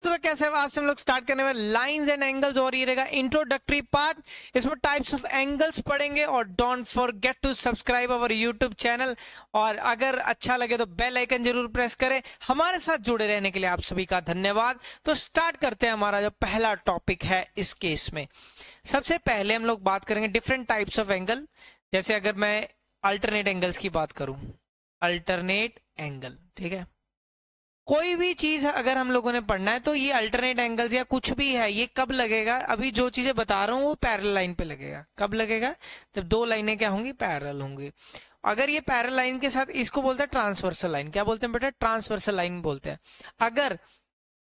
तो कैसे आज से हम लोग स्टार्ट करने वाले लाइंस एंड एंगल्स और ये रहेगा इंट्रोडक्टरी पार्ट। इसमें टाइप्स ऑफ एंगल्स पढ़ेंगे और don't forget to subscribe our YouTube channel. और अगर अच्छा लगे तो बेल आइकन जरूर प्रेस करें। हमारे साथ जुड़े रहने के लिए आप सभी का धन्यवाद। तो स्टार्ट करते हैं। हमारा जो पहला टॉपिक है इस केस में सबसे पहले हम लोग बात करेंगे डिफरेंट टाइप्स ऑफ एंगल। जैसे अगर मैं अल्टरनेट एंगल्स की बात करूं, अल्टरनेट एंगल, ठीक है, कोई भी चीज अगर हम लोगों ने पढ़ना है तो ये अल्टरनेट एंगल्स या कुछ भी है, ये कब लगेगा? अभी जो चीजें बता रहा हूं वो पैरेलल लाइन पे लगेगा। कब लगेगा? जब दो लाइनें क्या होंगी? पैरेलल होंगी। अगर ये पैरेलल लाइन के साथ, इसको बोलते हैं ट्रांसवर्सल लाइन। क्या बोलते हैं बेटा? ट्रांसवर्सल लाइन बोलते हैं। अगर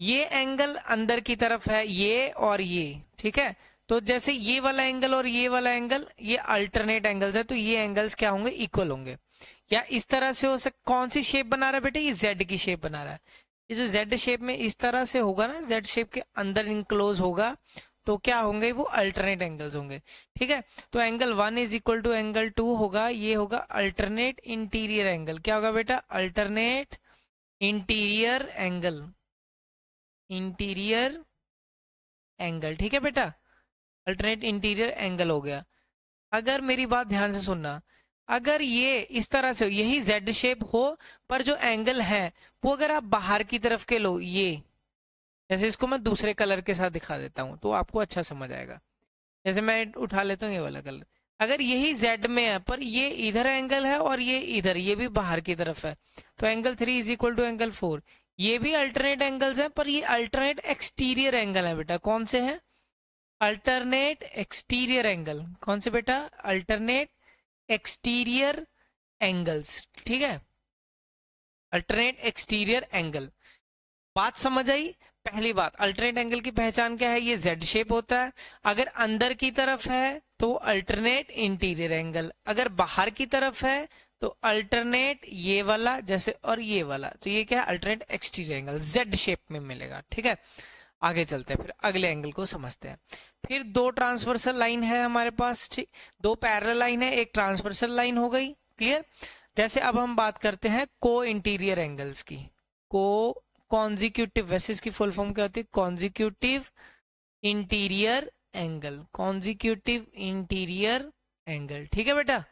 ये एंगल अंदर की तरफ है, ये और ये, ठीक है, तो जैसे ये वाला एंगल और ये वाला एंगल, ये अल्टरनेट एंगल्स है, तो ये एंगल्स क्या होंगे? इक्वल होंगे। या इस तरह से हो कौन सी शेप बना रहा है बेटे? ये जेड की शेप बना रहा है। ये जो जेड शेप में इस तरह से होगा ना, जेड शेप के अंदर इनक्लोज होगा, तो क्या होंगे? वो अल्टरनेट एंगल्स होंगे। ठीक है, तो angle 1 is equal to angle 2 होगा, ये होगा अल्टरनेट इंटीरियर एंगल। क्या होगा बेटा? Alternate interior angle, interior angle. ठीक है बेटा, अल्टरनेट इंटीरियर एंगल हो गया। अगर मेरी बात ध्यान से सुनना, अगर ये इस तरह से यही जेड शेप हो, पर जो एंगल है वो अगर आप बाहर की तरफ के लो, ये जैसे, इसको मैं दूसरे कलर के साथ दिखा देता हूं तो आपको अच्छा समझ आएगा। जैसे मैं उठा लेता हूँ ये वाला कलर, अगर यही जेड में है पर ये इधर एंगल है और ये इधर, ये भी बाहर की तरफ है, तो angle 3 is equal to angle 4। ये भी अल्टरनेट एंगल्स है, पर ये अल्टरनेट एक्सटीरियर एंगल है बेटा। कौन से हैं? Alternate exterior angle. कौन से बेटा? Alternate exterior angles. ठीक है, अल्टरनेट एक्सटीरियर एंगल। बात समझ आई? पहली बात, अल्टरनेट एंगल की पहचान क्या है? ये जेड शेप होता है। अगर अंदर की तरफ है तो अल्टरनेट इंटीरियर एंगल, अगर बाहर की तरफ है तो अल्टरनेट ये वाला जैसे और ये वाला, तो ये क्या है? Alternate exterior angle Z shape में मिलेगा। ठीक है, आगे चलते हैं, फिर अगले एंगल को समझते हैं। फिर दो ट्रांसवर्सल लाइन है हमारे पास, ठीक, दो पैरेलल लाइन है, एक ट्रांसवर्सल लाइन हो गई। क्लियर? जैसे अब हम बात करते हैं को इंटीरियर एंगल्स की। को कॉन्जिक्यूटिव, वैसे इसकी फुल फॉर्म क्या होती है? Consecutive interior angle, consecutive interior angle. ठीक है बेटा,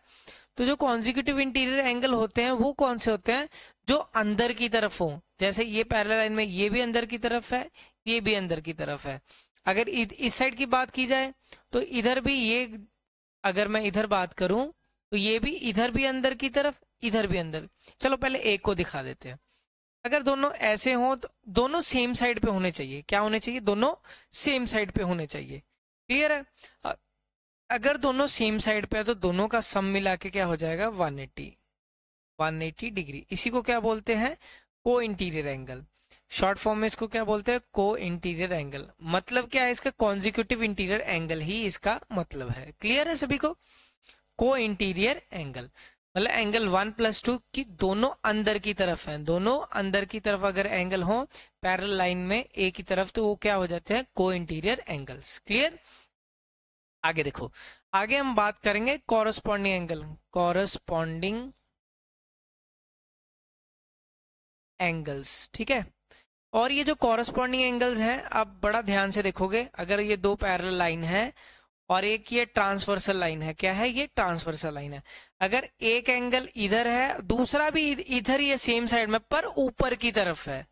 तो जो कॉन्जिक्यूटिव इंटीरियर एंगल होते हैं वो कौन से होते हैं? जो अंदर की तरफ हो। जैसे ये पैरेलल लाइन में ये भी अंदर की तरफ है, ये भी अंदर की तरफ है। अगर इस साइड की बात की जाए तो इधर भी ये, अगर मैं इधर बात करूं तो ये भी इधर भी अंदर की तरफ, इधर भी अंदर। चलो पहले एक को दिखा देते हैं। अगर दोनों ऐसे हों तो दोनों सेम साइड पे होने चाहिए। क्या होने चाहिए? दोनों सेम साइड पे होने चाहिए। क्लियर है? अगर दोनों सेम साइड पे है तो दोनों का सम मिला के क्या हो जाएगा? 180 डिग्री। इसी को क्या बोलते हैं? को इंटीरियर एंगल। शॉर्ट फॉर्म में इसको क्या बोलते हैं? को इंटीरियर एंगल। मतलब क्या है इसका? कॉन्जिक्यूटिव इंटीरियर एंगल ही इसका मतलब है। क्लियर है सभी को? को इंटीरियर एंगल मतलब एंगल 1 + 2 की दोनों अंदर की तरफ हैं। दोनों अंदर की तरफ अगर एंगल हो पैरेलल लाइन में एक ही तरफ, तो वो क्या हो जाते हैं? को इंटीरियर एंगल्स। क्लियर? आगे देखो, आगे हम बात करेंगे कॉरस्पॉन्डिंग एंगल, कॉरस्पॉन्डिंग एंगल्स। ठीक है, और ये जो कॉरस्पॉन्डिंग एंगल्स हैं, आप बड़ा ध्यान से देखोगे, अगर ये दो पैरेलल लाइन है और एक ये ट्रांसवर्सल लाइन है, क्या है? ये ट्रांसवर्सल लाइन है। अगर एक एंगल इधर है, दूसरा भी इधर ही है सेम साइड में, पर ऊपर की तरफ है,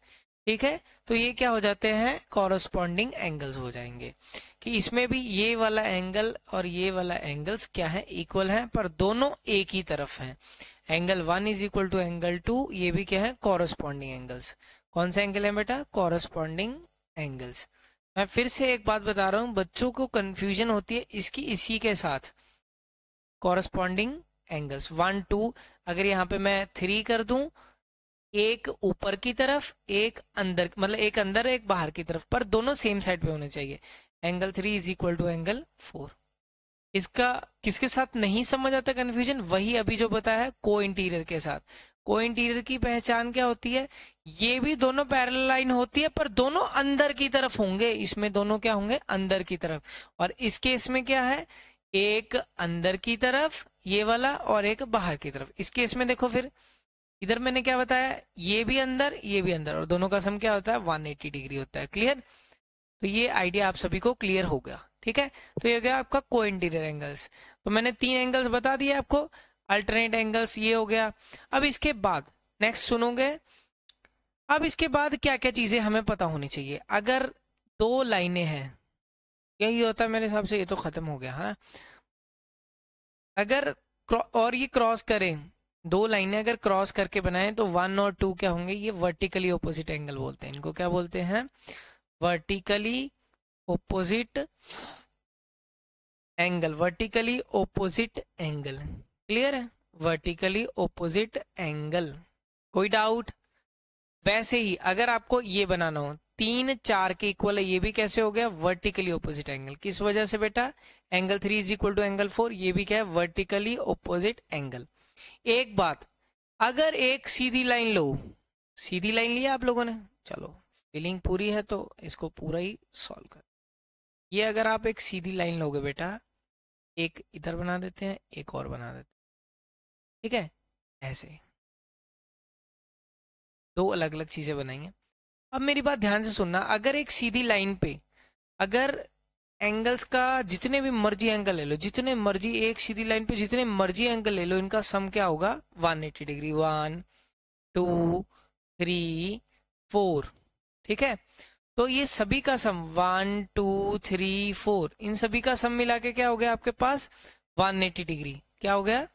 ठीक है, तो ये क्या हो जाते हैं? कॉरस्पॉन्डिंग एंगल्स हो जाएंगे। कि इसमें भी ये वाला एंगल और ये वाला एंगल्स क्या है? इक्वल है, पर दोनों एक ही तरफ हैं। Angle 1 is equal to angle 2, ये भी क्या है? Corresponding angles. कौन सा एंगल है बेटा? Corresponding angles. मैं फिर से एक बात बता रहा हूं, बच्चों को कंफ्यूजन होती है इसकी इसी के साथ। कॉरस्पॉन्डिंग एंगल्स 1 2, अगर यहाँ पे मैं 3 कर दूं, एक ऊपर की तरफ एक अंदर, मतलब एक अंदर एक बाहर की तरफ, पर दोनों सेम साइड पे होने चाहिए। Angle 3 is equal to angle 4। इसका किसके साथ नहीं समझ आता कंफ्यूजन? वही अभी जो बताया है, को इंटीरियर के साथ। को इंटीरियर की पहचान क्या होती है? ये भी दोनों पैरेलल लाइन होती है, पर दोनों अंदर की तरफ होंगे। इसमें दोनों क्या होंगे? अंदर की तरफ। और इस केस में क्या है? एक अंदर की तरफ ये वाला और एक बाहर की तरफ। इस केस में देखो फिर, इधर मैंने क्या बताया, ये भी अंदर ये भी अंदर, और दोनों का सम क्या होता है 180 डिग्री होता है। क्लियर? तो ये आइडिया आप सभी को क्लियर हो गया। ठीक है, तो ये हो गया आपका को इंटीरियर एंगल्स। तो मैंने 3 एंगल्स बता दिए आपको, अल्टरनेट एंगल्स ये हो गया। अब इसके बाद नेक्स्ट सुनोगे, अब इसके बाद क्या क्या चीजें हमें पता होनी चाहिए। अगर 2 लाइनें हैं, यही होता है मेरे हिसाब से, ये तो खत्म हो गया है ना। अगर और ये क्रॉस करें, 2 लाइनें अगर क्रॉस करके बनाएं तो 1 और 2 क्या होंगे, ये वर्टिकली ऑपोजिट एंगल बोलते हैं। इनको क्या बोलते हैं, vertically opposite angle, vertically opposite angle. Clear है, वर्टिकली ऑपोजिट एंगल, कोई डाउट? वैसे ही अगर आपको ये बनाना हो 3 4 के इक्वल है, ये भी कैसे हो गया, वर्टिकली ऑपोजिट एंगल। किस वजह से बेटा, angle 3 is equal to angle 4, ये भी क्या है, वर्टिकली ऑपोजिट एंगल। एक बात, अगर एक सीधी लाइन लो, सीधी लाइन लिया आप लोगों ने, चलो फीलिंग पूरी है तो इसको पूरा ही सॉल्व कर। ये अगर आप एक सीधी लाइन लोगे बेटा, एक इधर बना देते हैं, एक और बना देते हैं, ठीक है, ऐसे 2 अलग अलग चीजें बनाएंगे। अब मेरी बात ध्यान से सुनना, अगर एक सीधी लाइन पे अगर एंगल्स का जितने भी मर्जी एंगल ले लो, जितने मर्जी एक सीधी लाइन पे जितने मर्जी एंगल ले लो, इनका सम क्या होगा 180 डिग्री। 1 2 3 4, ठीक है। तो ये सभी का सम 1 2 3 4, इन सभी का सम मिला के क्या हो गया आपके पास 180 डिग्री। क्या हो गया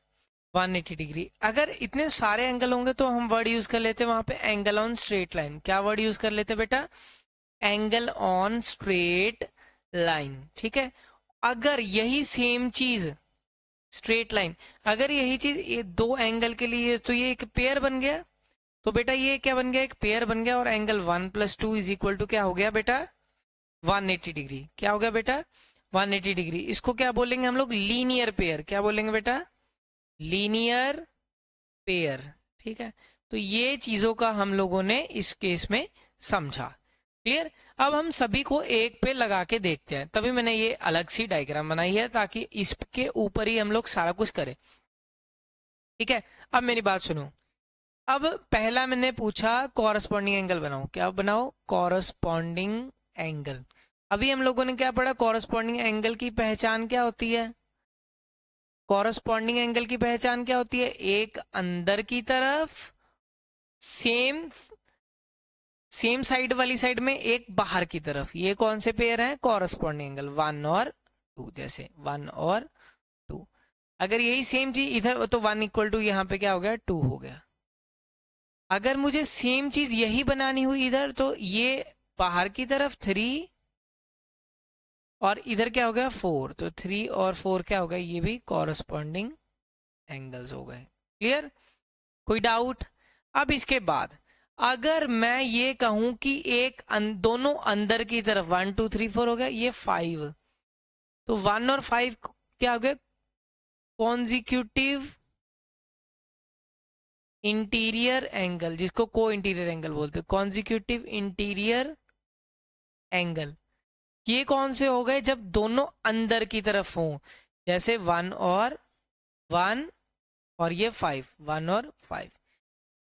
180 डिग्री। अगर इतने सारे एंगल होंगे तो हम वर्ड यूज कर लेते हैं वहां पे एंगल ऑन स्ट्रेट लाइन। क्या वर्ड यूज कर लेते बेटा, एंगल ऑन स्ट्रेट लाइन, ठीक है। अगर यही सेम चीज स्ट्रेट लाइन, अगर यही चीज ये 2 एंगल के लिए, तो ये एक पेयर बन गया। तो बेटा ये क्या बन गया, एक पेयर बन गया, और एंगल 1 + 2 इज इक्वल टू क्या हो गया बेटा 180 डिग्री। क्या हो गया बेटा 180 डिग्री। इसको क्या बोलेंगे हम लोग, लीनियर पेयर। क्या बोलेंगे बेटा, लीनियर पेयर, ठीक है। तो ये चीजों का हम लोगों ने इस केस में समझा। क्लियर? अब हम सभी को एक पे लगा के देखते हैं, तभी मैंने ये अलग सी डायग्राम बनाई है ताकि इसके ऊपर ही हम लोग सारा कुछ करें। ठीक है, अब मेरी बात सुनो। अब पहला मैंने पूछा कॉरस्पॉन्डिंग एंगल बनाओ। क्या बनाओ, कॉरस्पॉन्डिंग एंगल। अभी हम लोगों ने क्या पढ़ा, कॉरस्पॉन्डिंग एंगल की पहचान क्या होती है। कॉरस्पॉन्डिंग एंगल की पहचान क्या होती है, एक अंदर की तरफ सेम साइड वाली साइड में, एक बाहर की तरफ। ये कौन से पेयर हैं, कॉरस्पॉन्डिंग एंगल 1 और 2। जैसे 1 और 2, अगर यही सेम चीज इधर, तो 1 = यहाँ पे क्या हो गया 2 हो गया। अगर मुझे सेम चीज यही बनानी हुई इधर, तो ये बाहर की तरफ 3 और इधर क्या हो गया 4, तो 3 और 4 क्या हो गया, ये भी कॉरस्पॉन्डिंग एंगल्स हो गए। क्लियर? कोई डाउट? अब इसके बाद अगर मैं ये कहूं कि दोनों अंदर की तरफ 1 2 3 4 हो गया, ये 5, तो 1 और 5 क्या हो गया, कॉन्जिक्यूटिव इंटीरियर एंगल, जिसको को इंटीरियर एंगल बोलते हैं, कॉन्जिक्यूटिव इंटीरियर एंगल। ये कौन से हो गए, जब दोनों अंदर की तरफ हों, जैसे 1 और 1 और ये 5, 1 और 5,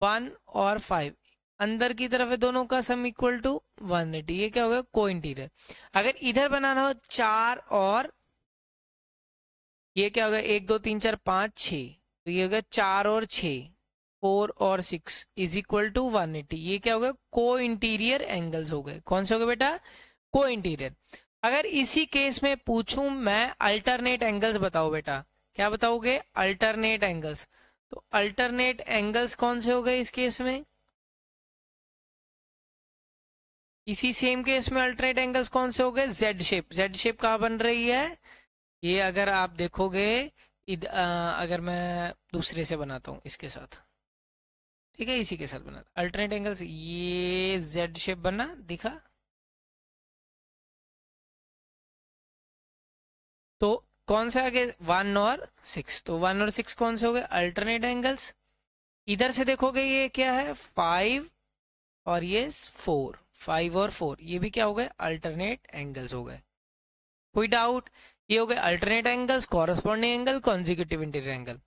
1 और 5 अंदर की तरफ है, दोनों का सम इक्वल टू 180। ये क्या हो गया, को इंटीरियर। अगर इधर बनाना हो 4 और ये क्या हो गया 1 2 3 4 5 6, तो ये हो गया 4 और 6, 4 और 6 इज इक्वल टू 180। ये क्या हो गया, को इंटीरियर एंगल्स हो गए। कौन से हो गए बेटा, को इंटीरियर। अगर इसी केस में पूछूं मैं अल्टरनेट एंगल्स बताओ बेटा, क्या बताओगे, अल्टरनेट एंगल्स। तो अल्टरनेट एंगल्स कौन से हो गए इस केस में, इसी सेम केस में अल्टरनेट एंगल्स कौन से हो गए, जेड शेप। जेड शेप कहाँ बन रही है, ये अगर आप देखोगे अगर मैं दूसरे से बनाता हूँ इसके साथ, ठीक है, इसी के साथ बना अल्टरनेट एंगल्स, ये जेड शेप बना दिखा। तो कौन से आगे 1 और 6, तो 1 और 6 कौन से हो गए अल्टरनेट एंगल्स। इधर से देखोगे ये क्या है 5 और ये 4, 5 और 4, ये भी क्या हो गए अल्टरनेट एंगल्स हो गए। कोई डाउट? ये हो गए alternate angles, corresponding angle, consecutive interior angle.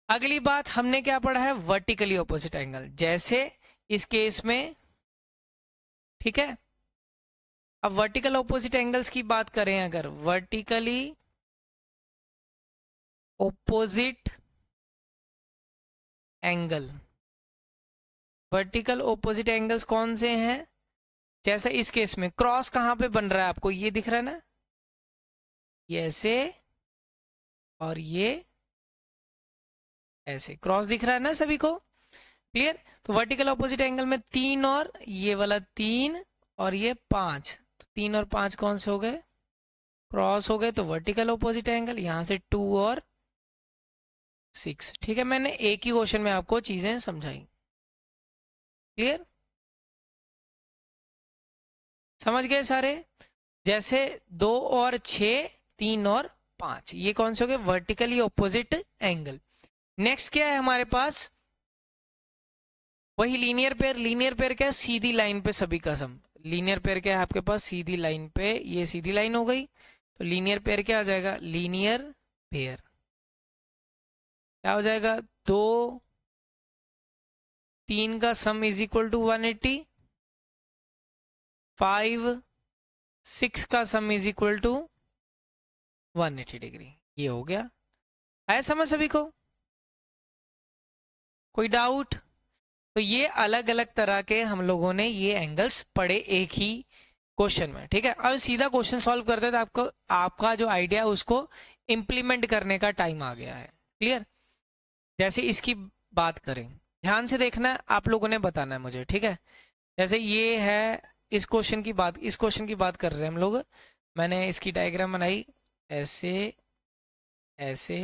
अगली बात हमने क्या पढ़ा है, वर्टिकली ऑपोजिट एंगल, जैसे इस केस में, ठीक है। अब वर्टिकल ऑपोजिट एंगल्स की बात करें, अगर vertically opposite angle, vertical opposite angles कौन से हैं, जैसे इस केस में क्रॉस कहां पे बन रहा है, आपको ये दिख रहा है ना, ये ऐसे और ये ऐसे क्रॉस दिख रहा है ना सभी को, क्लियर। तो वर्टिकल ऑपोजिट एंगल में 3 और ये वाला 3 और ये 5, तो 3 और 5 कौन से हो गए, क्रॉस हो गए, तो वर्टिकल ऑपोजिट एंगल, यहां से 2 और 6, ठीक है। मैंने एक ही क्वेश्चन में आपको चीजें समझाई, क्लियर, समझ गए सारे। जैसे 2 और 6, 3 और 5, ये कौन से हो गए, वर्टिकली ऑपोजिट एंगल। नेक्स्ट क्या है हमारे पास, वही लीनियर पेयर। लीनियर पेयर क्या है, सीधी लाइन पे सभी का सम। लीनियर पेयर क्या है आपके पास, सीधी लाइन पे, ये सीधी लाइन हो गई, तो लीनियर पेयर क्या आ जाएगा, लीनियर पेयर क्या हो जाएगा, 2 3 का सम इज इक्वल टू 180, 5 6 का sum is equal to 180 degree. ये हो गया, है समझ सभी को, कोई डाउट। तो ये अलग अलग तरह के हम लोगों ने ये एंगल्स पढ़े एक ही क्वेश्चन में, ठीक है। अब सीधा क्वेश्चन सॉल्व करते हैं, तो आपको आपका जो आइडिया है उसको इंप्लीमेंट करने का टाइम आ गया है, क्लियर। जैसे इसकी बात करें, ध्यान से देखना है, आप लोगों ने बताना है मुझे, ठीक है। जैसे ये है, इस क्वेश्चन की बात, इस क्वेश्चन की बात कर रहे हैं हम लोग। मैंने इसकी डायग्राम बनाई ऐसे ऐसे,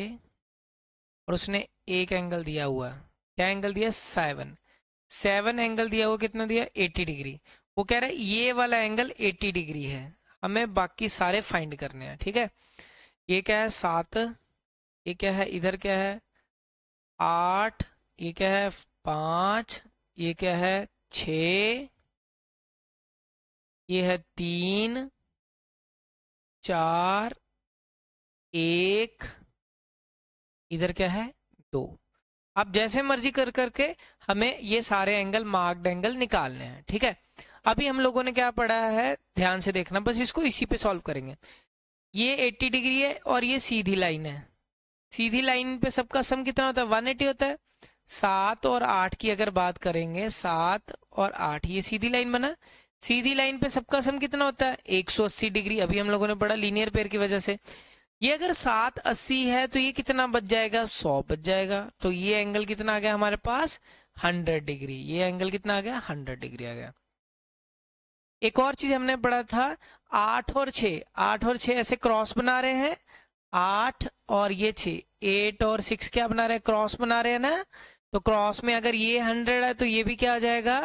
और उसने एक एंगल दिया हुआ, क्या एंगल दिया, 7 एंगल दिया हुआ, कितना दिया, 80 डिग्री। वो कह रहा है ये वाला एंगल 80 डिग्री है, हमें बाकी सारे फाइंड करने हैं, ठीक है। ये क्या है, 7, ये क्या है, इधर क्या है, 8, ये क्या है, 5, ये क्या है, 6, ये है 3, 4, 1, इधर क्या है, 2। अब जैसे मर्जी कर करके हमें ये सारे एंगल, मार्क्ड एंगल निकालने हैं, ठीक है। अभी हम लोगों ने क्या पढ़ा है, ध्यान से देखना, बस इसको इसी पे सॉल्व करेंगे। ये 80 डिग्री है और ये सीधी लाइन है, सीधी लाइन पे सबका सम कितना होता है, 180 होता है। 7 और 8 की अगर बात करेंगे, 7 और 8, ये सीधी लाइन बना, सीधी लाइन पे सबका सम कितना होता है, 180 डिग्री। अभी हम लोगों ने पढ़ा लीनियर पेयर की वजह से, ये अगर 780 है तो ये कितना बच जाएगा, 100 बच जाएगा। तो ये एंगल कितना आ गया हमारे पास, 100 डिग्री। ये एंगल कितना आ गया, 100 डिग्री आ गया। एक और चीज हमने पढ़ा था, 8 और 6, 8 और 6 ऐसे क्रॉस बना रहे हैं, 8 और ये 6, 8 और 6 क्या बना रहे हैं, क्रॉस बना रहे हैं ना। तो क्रॉस में अगर ये 100 है तो ये भी क्या आ जाएगा,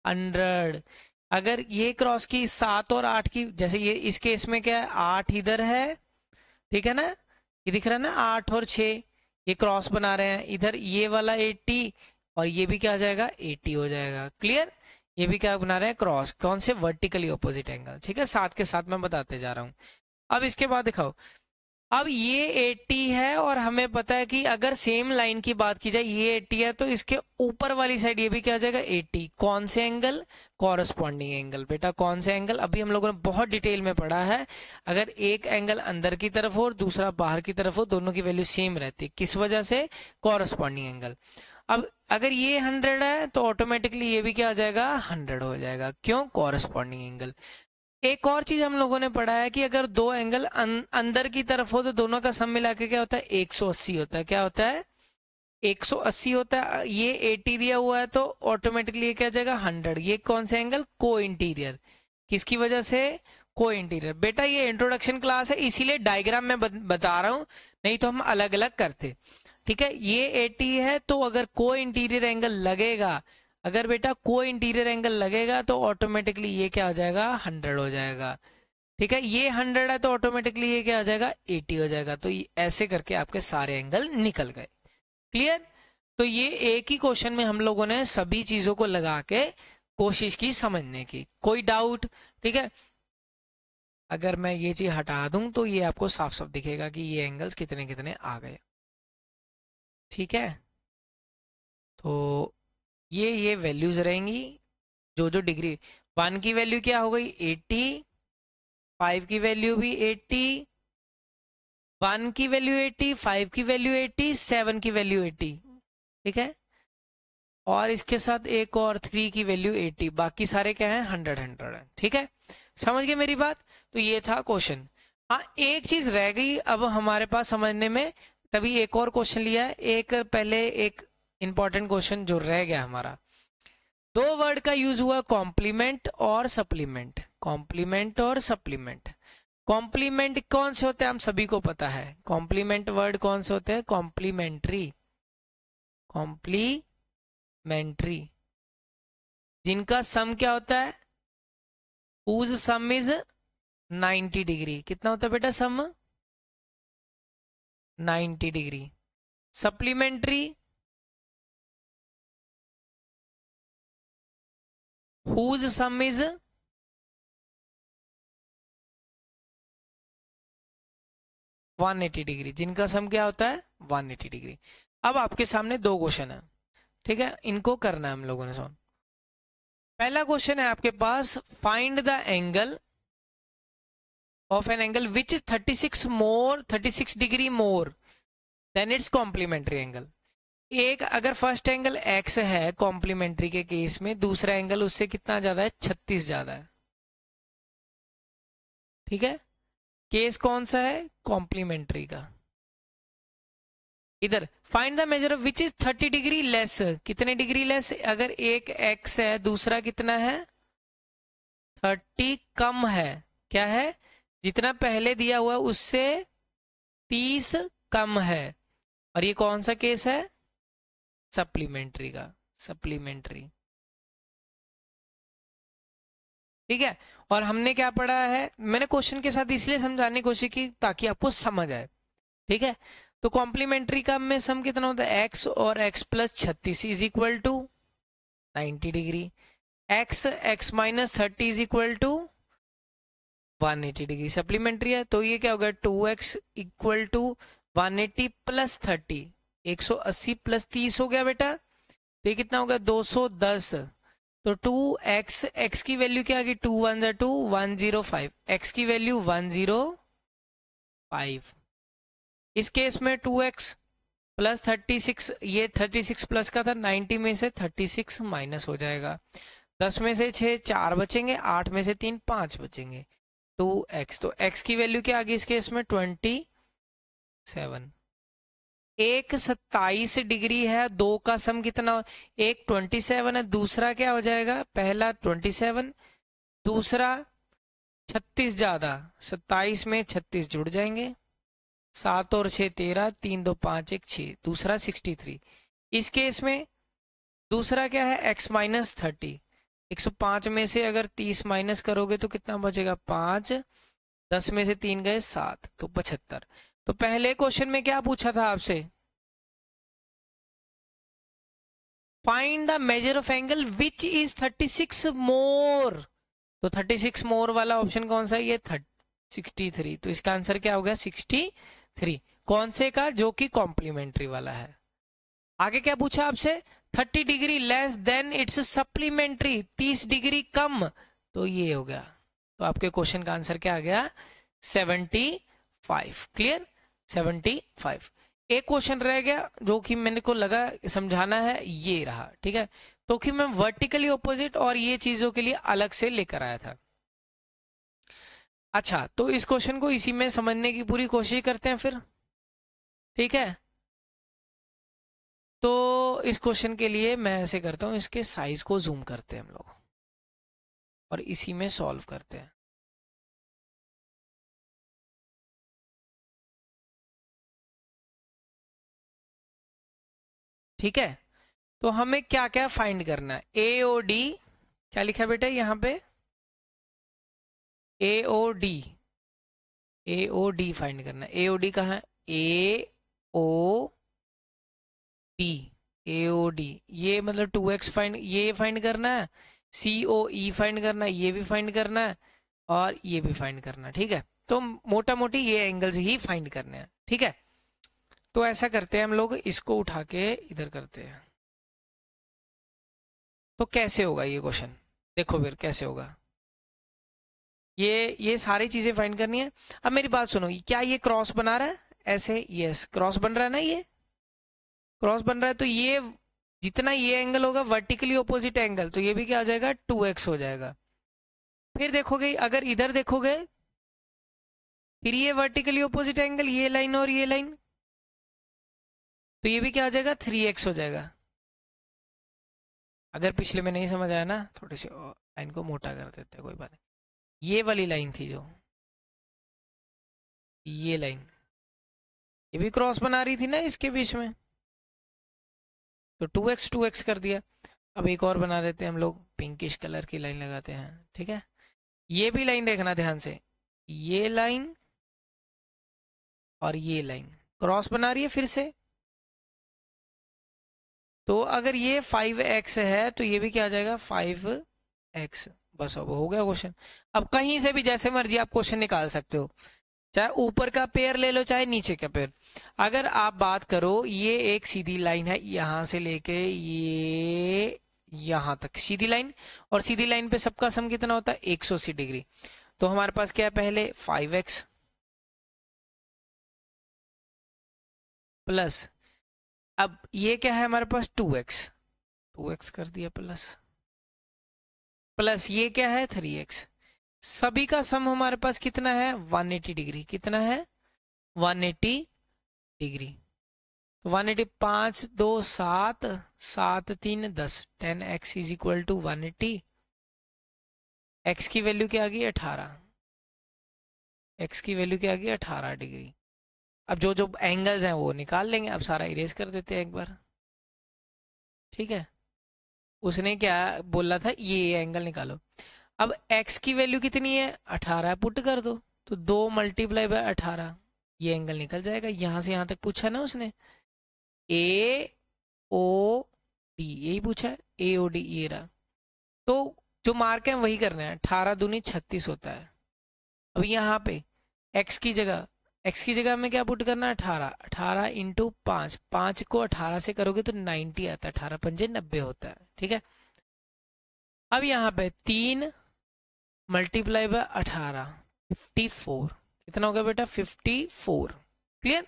100। अगर ये क्रॉस की 7 और 8 की, जैसे ये इस केस में क्या है, 8 इधर है, ठीक है ना, ये दिख रहा है ना, 8 और 6 ये क्रॉस बना रहे हैं, इधर ये वाला 80 और ये भी क्या आ जाएगा, 80 हो जाएगा, क्लियर। ये भी क्या बना रहे हैं, क्रॉस, कौन से, वर्टिकली ऑपोजिट एंगल, ठीक है। साथ के साथ मैं बताते जा रहा हूं। अब इसके बाद दिखाओ, अब ये 80 है और हमें पता है कि अगर सेम लाइन की बात की जाए, ये 80 है तो इसके ऊपर वाली साइड ये भी क्या आ जाएगा, 80। कौन से एंगल, कॉरस्पॉन्डिंग एंगल। बेटा कौन से एंगल, अभी हम लोगों ने बहुत डिटेल में पढ़ा है, अगर एक एंगल अंदर की तरफ हो और दूसरा बाहर की तरफ हो, दोनों की वैल्यू सेम रहती है, किस वजह से, कॉरस्पॉन्डिंग एंगल। अब अगर ये 100 है तो ऑटोमेटिकली ये भी क्या आ जाएगा, 100 हो जाएगा, क्यों, कॉरस्पॉन्डिंग एंगल। एक और चीज हम लोगों ने पढ़ा है कि अगर दो एंगल अंदर की तरफ हो तो दोनों का सम मिला के क्या होता है, 180 होता है। क्या होता है, 180 होता है। ये 80 दिया हुआ है तो ऑटोमेटिकली ये क्या आ जाएगा, 100। ये कौन सा एंगल, को इंटीरियर, किसकी वजह से, को इंटीरियर। बेटा ये इंट्रोडक्शन क्लास है इसीलिए डायग्राम में बता रहा हूं, नहीं तो हम अलग अलग करते, ठीक है। ये 80 है तो अगर को इंटीरियर एंगल लगेगा, अगर बेटा को इंटीरियर एंगल लगेगा तो ऑटोमेटिकली ये क्या आ जाएगा, 100 हो जाएगा, ठीक है। ये 100 है तो ऑटोमेटिकली ये क्या आ जाएगा, 80 हो जाएगा। तो ऐसे करके आपके सारे एंगल निकल गए, क्लियर। तो ये एक ही क्वेश्चन में हम लोगों ने सभी चीजों को लगा के कोशिश की समझने की। कोई डाउट, ठीक है। अगर मैं ये चीज हटा दूं तो ये आपको साफ साफ दिखेगा कि ये एंगल्स कितने कितने आ गए। ठीक है, तो ये वैल्यूज रहेंगी जो जो डिग्री। 1 की वैल्यू क्या हो गई 80, 5 की वैल्यू भी 80, 1 की वैल्यू 80, 5 की वैल्यू 80, 7 की वैल्यू 80। ठीक है, और इसके साथ एक और 3 की वैल्यू 80, बाकी सारे क्या है 100 100 है। ठीक है, समझ गए मेरी बात? तो ये था क्वेश्चन। हाँ, एक चीज रह गई अब हमारे पास समझने में, तभी एक और क्वेश्चन लिया है। एक पहले एक इंपॉर्टेंट क्वेश्चन जो रह गया हमारा, दो वर्ड का यूज हुआ कॉम्प्लीमेंट और सप्लीमेंट। कॉम्प्लीमेंट और सप्लीमेंट। कॉम्प्लीमेंट कौन से होते हैं हम सभी को पता है। कॉम्प्लीमेंट वर्ड कौन से होते हैं, कॉम्प्लीमेंट्री, कॉम्प्लीमेंट्री, जिनका सम क्या होता है, whose सम इज 90 डिग्री। कितना होता है बेटा सम, 90 degree. Supplementary, whose some is 180 degree, जिनका सम क्या होता है 180 डिग्री। अब आपके सामने दो क्वेश्चन है, ठीक है, इनको करना है हम लोगों ने। सुन, पहला क्वेश्चन है आपके पास, find the angle of an angle which is 36 degree more than its complementary angle. एक अगर फर्स्ट एंगल एक्स है कॉम्प्लीमेंट्री के केस में, दूसरा एंगल उससे कितना ज्यादा है, 36 ज्यादा है। ठीक है, केस कौन सा है, कॉम्प्लीमेंट्री का। इधर find the measure of which is 30 degree less. कितने डिग्री लेस, अगर एक एक्स है दूसरा कितना है 30 कम है, क्या है, जितना पहले दिया हुआ उससे 30 कम है, और ये कौन सा केस है, सप्लीमेंट्री का, सप्लीमेंट्री। ठीक है, और हमने क्या पढ़ा है, मैंने क्वेश्चन के साथ इसलिए समझाने की कोशिश की ताकि आपको समझ आए। ठीक है, तो कॉम्प्लीमेंट्री का में सम कितना होता है, एक्स और x plus 36 is equal to 90 degree, x minus 30 is equal to 180 degree. Supplementary है तो ये क्या होगा, 2x equal to 180 plus 30, 180 plus 30 हो गया बेटा, तो ये कितना होगा 210। तो 2x, x की वैल्यू क्या आ गई, 2 1 2 105, x की वैल्यू 105। इस केस में 2x प्लस 36, ये 36 प्लस का था, 90 में से 36 माइनस हो जाएगा, 10 में से 6 4 बचेंगे, 8 में से 3 5 बचेंगे, 2x। तो x की वैल्यू क्या आ गई इस केस में 27। एक 27 डिग्री है, दो का सम कितना, एक 27 है, दूसरा क्या हो जाएगा, पहला 27, दूसरा 36 ज्यादा, 27 में 36 जुड़ जाएंगे, 7 और 6 13, 3 2 5 1 6, दूसरा 63। इस केस में दूसरा क्या है, x माइनस 30, 105 में से अगर 30 माइनस करोगे तो कितना बचेगा 5, 10 में से 3 गए 7, तो 75। तो पहले क्वेश्चन में क्या पूछा था आपसे, find the measure of angle which is 36 मोर। तो 36 मोर वाला ऑप्शन कौन सा है, ये 63। तो इसका आंसर क्या हो गया 63, कौन से का, जो कि कॉम्प्लीमेंट्री वाला है। आगे क्या पूछा आपसे, 30 degree less than its supplementary, 30 degree कम, तो ये हो गया। तो आपके क्वेश्चन का आंसर क्या आ गया 75। क्लियर, 75। एक क्वेश्चन रह गया जो कि मैंने को लगा समझाना है, ये रहा। ठीक है, तो कि मैं वर्टिकली ऑपोजिट और ये चीजों के लिए अलग से लेकर आया था। अच्छा, तो इस क्वेश्चन को इसी में समझने की पूरी कोशिश करते हैं फिर। ठीक है, तो इस क्वेश्चन के लिए मैं ऐसे करता हूं, इसके साइज को जूम करते हैं हम लोग और इसी में सॉल्व करते हैं। ठीक है, तो हमें क्या क्या फाइंड करना है, ए ओ डी, क्या लिखा है बेटा यहाँ पे, ए ओ डी, ए ओ डी फाइंड करना है। ए ओ डी कहाँ है, ए ओ डी, ए ओ डी, ये मतलब 2x फाइंड, ये फाइंड करना है, सी ओ ई फाइंड करना है, ये भी फाइंड करना है, और ये भी फाइंड करना है। ठीक है, तो मोटा मोटी ये एंगल्स ही फाइंड करने हैं। ठीक है, तो ऐसा करते हैं हम लोग, इसको उठा के इधर करते हैं। तो कैसे होगा ये क्वेश्चन, देखो फिर कैसे होगा। ये सारी चीजें फाइंड करनी है। अब मेरी बात सुनो, क्या ये क्रॉस बना रहा है ऐसे? यस, क्रॉस बन रहा है ना, ये क्रॉस बन रहा है। तो ये जितना ये एंगल होगा वर्टिकली ऑपोजिट एंगल, तो ये भी क्या हो जाएगा, 2x हो जाएगा। फिर देखोगे, अगर इधर देखोगे, फिर ये वर्टिकली ऑपोजिट एंगल, ये लाइन और ये लाइन, तो ये भी क्या हो जाएगा, 3x हो जाएगा। अगर पिछले में नहीं समझ आया ना, थोड़ी सी लाइन को मोटा कर देते हैं, कोई बात नहीं। ये वाली लाइन थी जो, ये लाइन, ये भी क्रॉस बना रही थी ना इसके बीच में, तो 2x कर दिया। अब एक और बना देते हैं हम लोग, पिंकिश कलर की लाइन लगाते हैं, ठीक है। ये भी लाइन देखना ध्यान से, ये लाइन और ये लाइन क्रॉस बना रही है फिर से। तो अगर ये 5x है तो ये भी क्या आ जाएगा, 5x। बस अब हो गया क्वेश्चन। अब कहीं से भी जैसे मर्जी आप क्वेश्चन निकाल सकते हो, चाहे ऊपर का पेयर ले लो चाहे नीचे का पेयर। अगर आप बात करो, ये एक सीधी लाइन है, यहां से लेके ये यहां तक सीधी लाइन, और सीधी लाइन पे सबका सम कितना होता है, 180 डिग्री। तो हमारे पास क्या है, पहले 5x प्लस, अब ये क्या है हमारे पास, 2x कर दिया प्लस ये क्या है, 3x। सभी का सम हमारे पास कितना है, 180 डिग्री। कितना है, 180 degree. 180, 5 2 7, 7 3 10, 10x is equal to 180। x की वैल्यू क्या आ गई, 18। x की वैल्यू क्या आ गई, 18 डिग्री। अब जो जो एंगल्स हैं वो निकाल लेंगे। अब सारा इरेज कर देते हैं एक बार, ठीक है। उसने क्या बोला था, ये एंगल निकालो। अब x की वैल्यू कितनी है, 18 पुट कर दो, तो 2 मल्टीप्लाई बाय 18, ये एंगल निकल जाएगा। यहां से यहां तक पूछा ना उसने, AOD, यही पूछा है, AOD ये रहा। तो जो मार्क है वही करना है, 18 दूनी 36 होता है। अब यहाँ पे x की जगह में क्या पुट करना है, 18 इंटू 5, 5 को 18 से करोगे तो 90 आता है, 18 पंजे 90 होता है, ठीक है। अब यहाँ पे 3 मल्टीप्लाई बाय 18, 54। कितना हो गया बेटा, 54। क्लियर,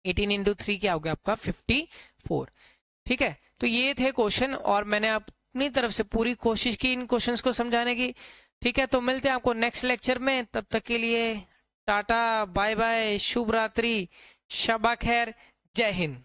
18 इंटू 3 क्या हो गया आपका, 54। ठीक है, तो ये थे क्वेश्चन, और मैंने अपनी तरफ से पूरी कोशिश की इन क्वेश्चंस को समझाने की। ठीक है, तो मिलते हैं आपको नेक्स्ट लेक्चर में। तब तक के लिए टाटा, बाय बाय, शुभ रात्रि, शबा खैर, जय हिंद।